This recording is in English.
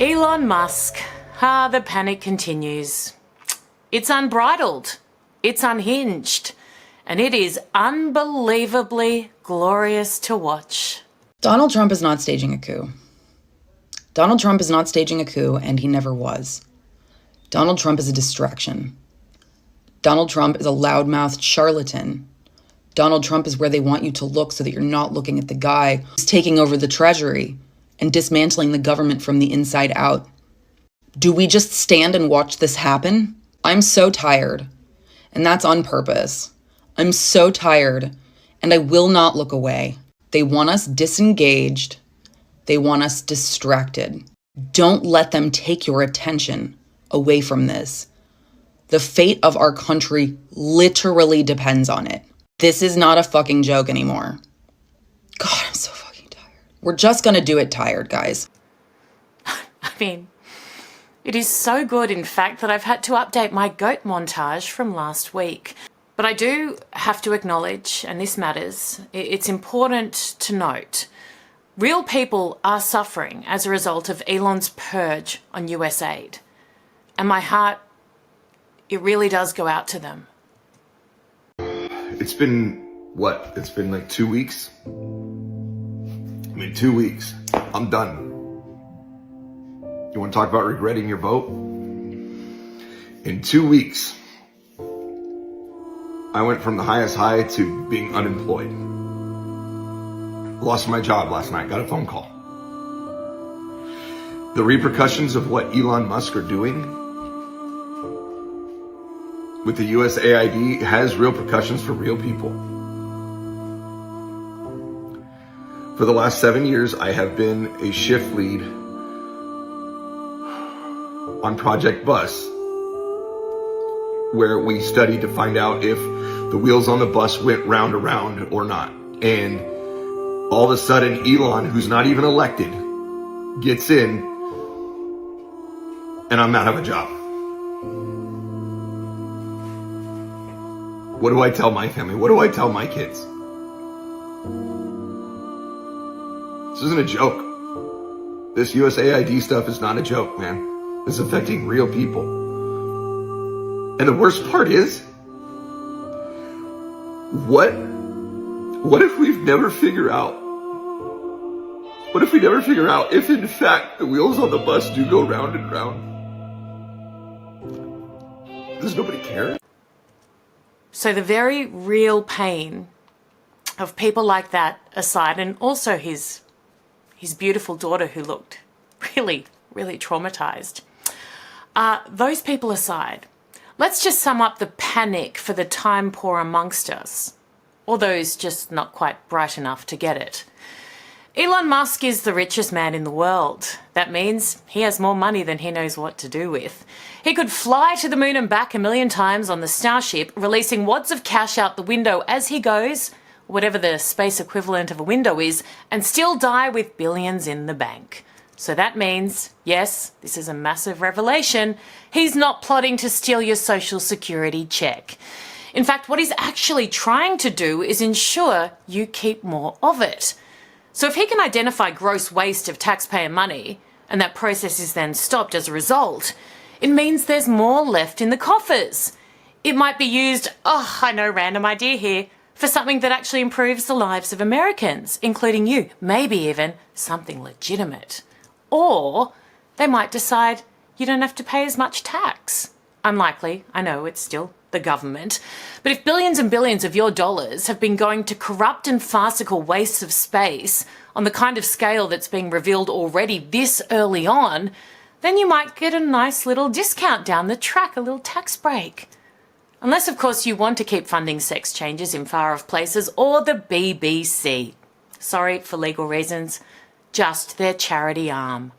Elon Musk. The panic continues. It's unbridled. It's unhinged. And it is unbelievably glorious to watch. Donald Trump is not staging a coup. Donald Trump is not staging a coup, and he never was. Donald Trump is a distraction. Donald Trump is a loudmouthed charlatan. Donald Trump is where they want you to look so that you're not looking at the guy who's taking over the treasury and dismantling the government from the inside out. Do we just stand and watch this happen? I'm so tired, and that's on purpose. I'm so tired, and I will not look away. They want us disengaged. They want us distracted. Don't let them take your attention away from this. The fate of our country literally depends on it. This is not a fucking joke anymore. God, I'm so fucking tired. We're just gonna do it tired, guys. I mean, it is so good, in fact, that I've had to update my goat montage from last week. But I do have to acknowledge, and this matters, it's important to note, real people are suffering as a result of Elon's purge on US aid. And my heart, it really does go out to them. It's been, what? It's been like 2 weeks? 2 weeks. I'm done. You want to talk about regretting your vote? In 2 weeks, I went from the highest high to being unemployed. Lost my job last night, got a phone call. The repercussions of what Elon Musk are doing with the USAID has real repercussions for real people. For the last 7 years, I have been a shift lead on Project Bus, where we studied to find out if the wheels on the bus went round around or not. And all of a sudden, Elon, who's not even elected, gets in, and I'm out of a job. What do I tell my family? What do I tell my kids? This isn't a joke. This USAID stuff is not a joke, man. It's affecting real people. And the worst part is, what if we never figure out if in fact the wheels on the bus do go round and round? Does nobody care? So the very real pain of people like that aside, and also his beautiful daughter who looked really, really traumatized, those people aside, let's just sum up the panic for the time poor amongst us, or those just not quite bright enough to get it. Elon Musk is the richest man in the world. That means he has more money than he knows what to do with. He could fly to the moon and back 1,000,000 times on the Starship, releasing wads of cash out the window as he goes, whatever the space equivalent of a window is, and still die with billions in the bank. So that means, yes, this is a massive revelation, he's not plotting to steal your social security check. In fact, what he's actually trying to do is ensure you keep more of it. So if he can identify gross waste of taxpayer money, and that process is then stopped as a result, it means there's more left in the coffers. It might be used, I know, random idea here, for something that actually improves the lives of Americans, including you, maybe even something legitimate. Or they might decide you don't have to pay as much tax. Unlikely, I know, it's still the government. But if billions and billions of your dollars have been going to corrupt and farcical wastes of space on the kind of scale that's being revealed already this early on, then you might get a nice little discount down the track, a little tax break. Unless, of course, you want to keep funding sex changes in far-off places or the BBC. Sorry for legal reasons, just their charity arm.